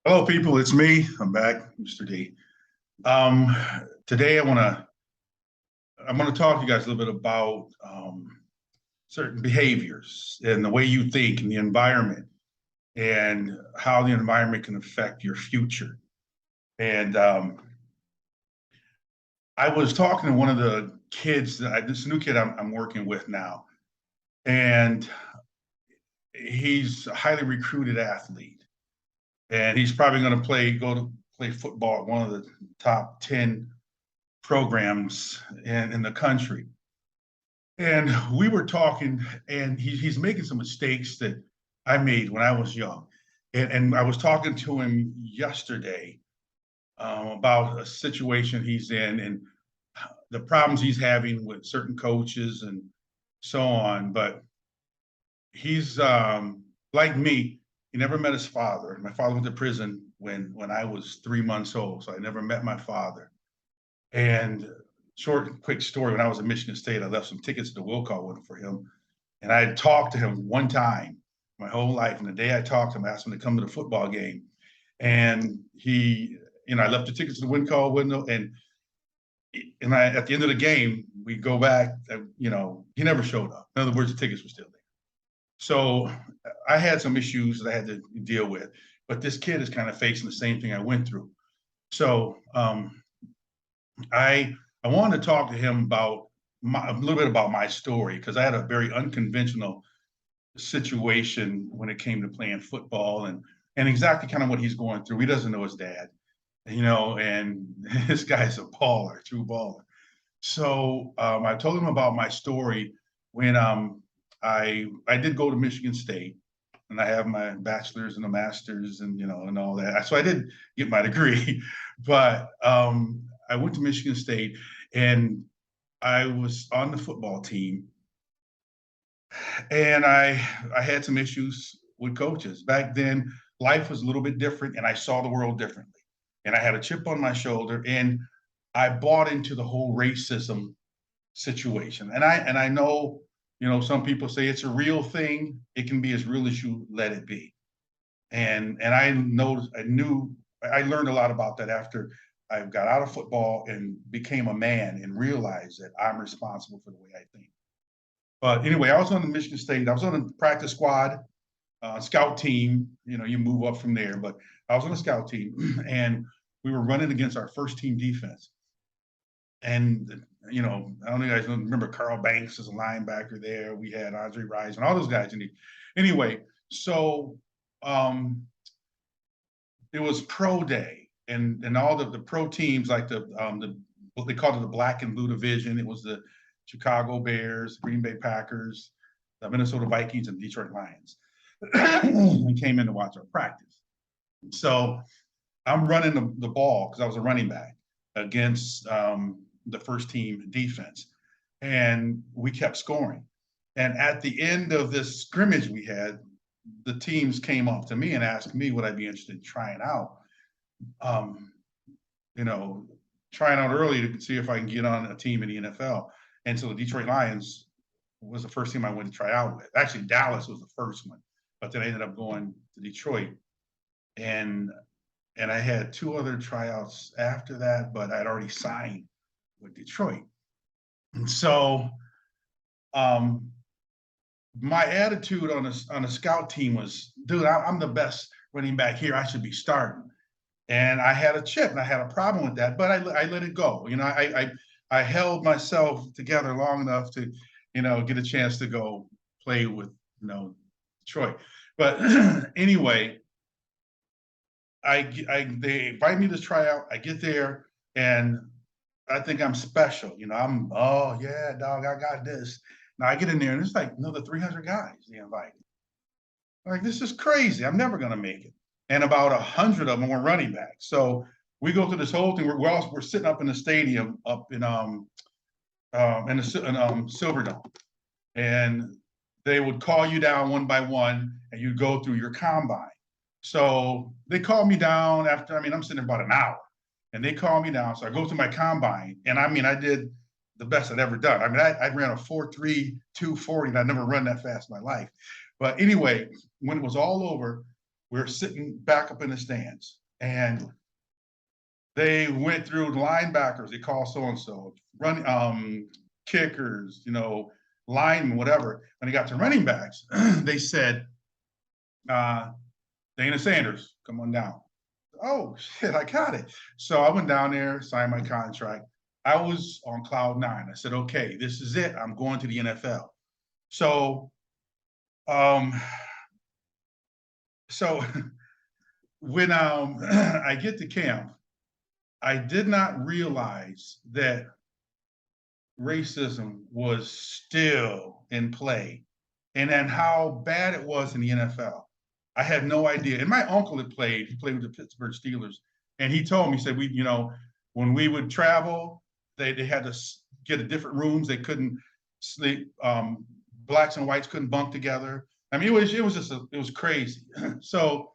Hello, people. It's me. I'm back, Mr. D. Um, Today, I want to talk to you guys a little bit about certain behaviors and the way you think and the environment and how the environment can affect your future. And I was talking to one of the kids, this new kid I'm working with now, and he's a highly recruited athlete, and he's probably going to go to play football at one of the top 10 programs in the country. And we were talking, and he's making some mistakes that I made when I was young. And I was talking to him yesterday about a situation he's in and the problems he's having with certain coaches and so on. But he's like me. He never met his father. My father went to prison when I was 3 months old, so I never met my father. And short, quick story: when I was at Michigan State, I left some tickets at the will call with for him, and I had talked to him one time my whole life. And the day I talked to him, I asked him to come to the football game, and I left the tickets to the win call window, and at the end of the game, we go back. He never showed up. In other words, the tickets were still there. So I had some issues that I had to deal with, but this kid is kind of facing the same thing I went through. So I I wanted to talk to him about a little bit about my story because I had a very unconventional situation when it came to playing football and exactly kind of what he's going through. He doesn't know his dad, and this guy's a baller, true baller. So I told him about my story when I did go to Michigan State and I have my bachelor's and a master's and all that. So I did get my degree, but I went to Michigan State and I was on the football team, and I had some issues with coaches. Back then, life was a little bit different, and I saw the world differently. And I had a chip on my shoulder, and I bought into the whole racism situation. And I know, some people say it's a real thing. It can be as real as you let it be. And I learned a lot about that after I got out of football and became a man and realized that I'm responsible for the way I think. But anyway, I was on the Michigan State. I was on the practice squad, scout team. You move up from there. But I was on the scout team, and we were running against our first team defense. And I don't know if you guys remember Carl Banks as a linebacker there. We had Andre Rice and all those guys. Anyway, so it was pro day, and all the pro teams like the what they called it the black and blue division. It was the Chicago Bears, Green Bay Packers, the Minnesota Vikings, and Detroit Lions, and came in to watch our practice. So I'm running the ball because I was a running back against the first team defense, and we kept scoring. And at the end of this scrimmage we had, the teams came up to me and asked me would I be interested in trying out, um, you know, trying out early to see if I can get on a team in the NFL. And so the Detroit Lions was the first team I went to try out with. Actually, Dallas was the first one, but then I ended up going to Detroit, and I had two other tryouts after that, but I'd already signed with Detroit. And so um, my attitude on a scout team was, dude, I'm the best running back here. I should be starting. And I had a chip and I had a problem with that, but I let it go. I held myself together long enough to, get a chance to go play with, Detroit. But anyway, they invite me to try out. I get there and I think I'm special. Oh yeah, dog, I got this. Now I get in there and it's like another 300 guys they invite. Like, this is crazy. I'm never gonna make it. And about 100 of them were running backs. So we go through this whole thing. We're sitting up in the stadium up in the Silverdome, and they would call you down one by one, and you'd go through your combine. So they called me down after. I'm sitting there about an hour, and they called me down. So I go through my combine, and I did the best I'd ever done. I ran a 4.3 240, and I'd never run that fast in my life. But anyway, when it was all over, we're sitting back up in the stands, and they went through the linebackers. They call so and so, run kickers, linemen, whatever. When they got to running backs, they said, Dana Sanders, come on down. Oh shit, I got it. So I went down there, signed my contract. I was on cloud nine. I said, okay, this is it. I'm going to the NFL. So, um, so when I get to camp, I did not realize that racism was still in play, and then how bad it was in the NFL. I had no idea. And my uncle had played. He played with the Pittsburgh Steelers, and he told me, he said, when we would travel, they had to get a different rooms. They couldn't sleep. Blacks and whites couldn't bunk together. I mean, it was crazy. So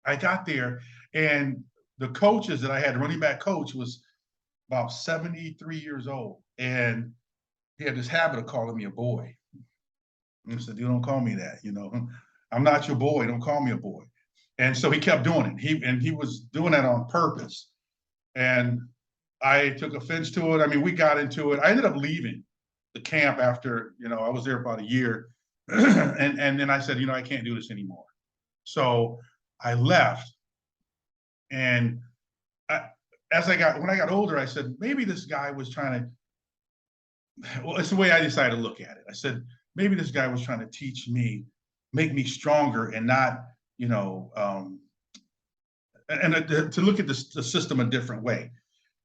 I got there, and the coaches that I had, the running back coach was about 73 years old, and he had this habit of calling me a boy. And I said, "You don't call me that, I'm not your boy. Don't call me a boy." And so he kept doing it. He was doing that on purpose. And I took offense to it. I mean, we got into it. I ended up leaving the camp after, I was there about a year. and then I said, I can't do this anymore. So I left. And when I got older, I said, maybe this guy was trying to, well, it's the way I decided to look at it. I said, maybe this guy was trying to teach me, make me stronger, and not, to look at the system a different way.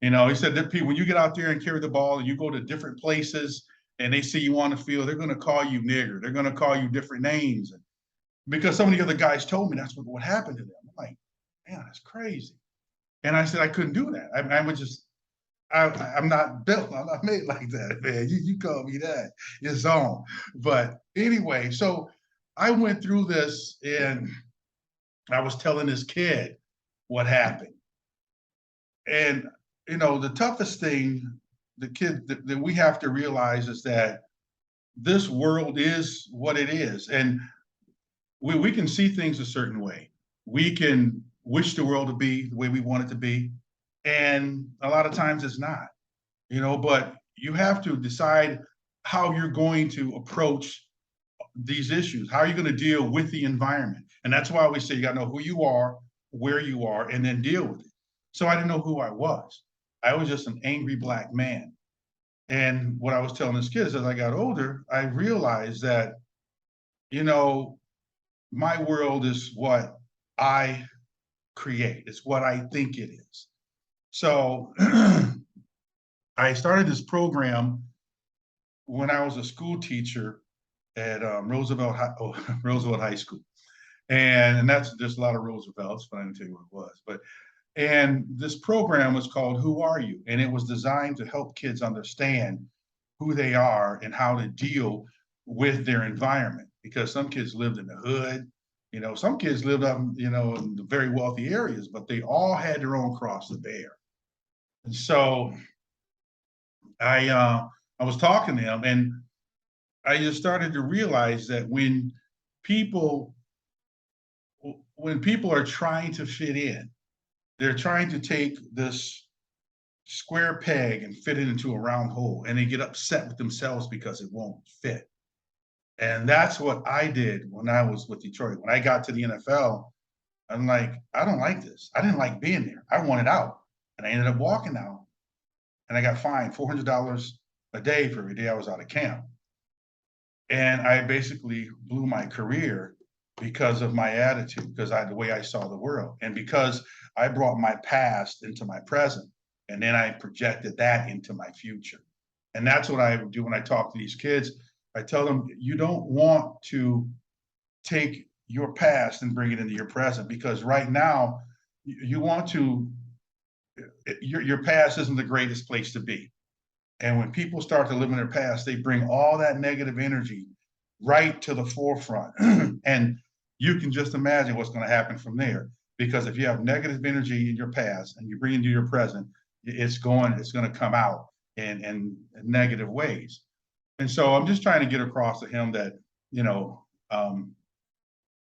He said that when you get out there and carry the ball and you go to different places and they see you on the field, they're going to call you nigger. They're going to call you different names. And because some of the other guys told me that's what happened to them. I'm like, man, that's crazy. And I said, I couldn't do that. I would just, I'm not built. I'm not made like that, man. You call me that. It's on. But anyway, so I went through this, and I was telling this kid what happened. And, the toughest thing, the kid that we have to realize is that this world is what it is. And we can see things a certain way. We can wish the world to be the way we want it to be. And a lot of times it's not, but you have to decide how you're going to approach these issues. How are you going to deal with the environment? And that's why we say you got to know who you are, where you are, and then deal with it. So I didn't know who I was. I was just an angry Black man. And what I was telling this kid is, as I got older, I realized that, my world is what I create. It's what I think it is. So I started this program when I was a school teacher at Roosevelt High School. And there's a lot of Roosevelts, but I didn't tell you what it was. And this program was called Who Are You? And it was designed to help kids understand who they are and how to deal with their environment. Because some kids lived in the hood, some kids lived up, in the very wealthy areas, but they all had their own cross to bear. And so I was talking to them, and I just started to realize that when people are trying to fit in, they're trying to take this square peg and fit it into a round hole, and they get upset with themselves because it won't fit. And that's what I did when I was with Detroit. When I got to the NFL, I'm like, I don't like this. I didn't like being there. I wanted out. And I ended up walking out, and I got fined $400 a day for every day I was out of camp. And I basically blew my career because of my attitude, because the way I saw the world, and because I brought my past into my present, and then I projected that into my future. And that's what I do when I talk to these kids. I tell them, you don't want to take your past and bring it into your present, because right now you want to, your past isn't the greatest place to be. And when people start to live in their past, they bring all that negative energy right to the forefront. And you can just imagine what's going to happen from there. Because if you have negative energy in your past and you bring it into your present, it's going to come out in negative ways. And so I'm just trying to get across to him that,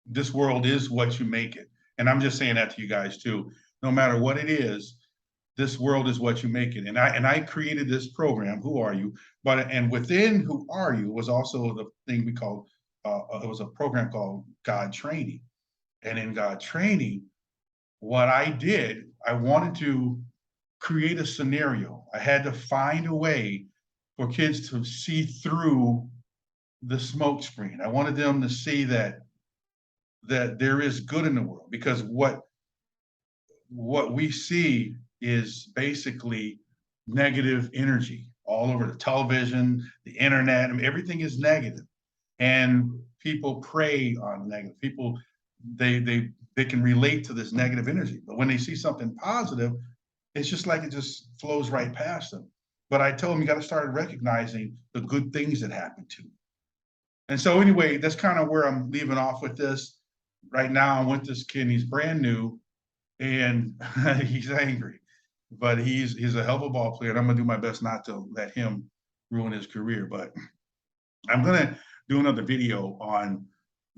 this world is what you make it. And I'm just saying that to you guys too. No matter what it is, this world is what you make it. And I created this program, Who Are You? But and within Who Are You was also the thing we called it was a program called God Training. And in God Training, what I did, I wanted to create a scenario. I had to find a way for kids to see through the smoke screen. I wanted them to see that there is good in the world, because what we see is basically negative energy all over the television, the internet. I mean, everything is negative, and people prey on negative. People they can relate to this negative energy, but when they see something positive, it's just like it just flows right past them. But I told them you got to start recognizing the good things that happen to you. And so anyway, that's kind of where I'm leaving off with this. Right now, I'm with this kid, and he's brand new, and he's angry, but he's a hell of a ball player, and I'm gonna do my best not to let him ruin his career. But I'm gonna do another video on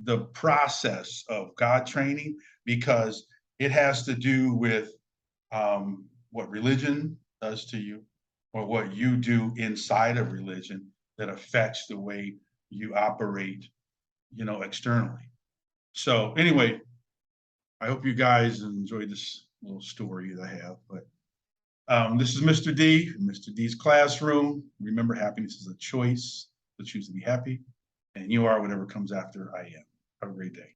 the process of God training, because it has to do with what religion does to you, or what you do inside of religion that affects the way you operate, externally. So anyway, I hope you guys enjoyed this little story that I have. But this is Mr. D, Mr. D's Classroom. Remember, happiness is a choice. So choose to be happy, and you are whatever comes after I am. Have a great day.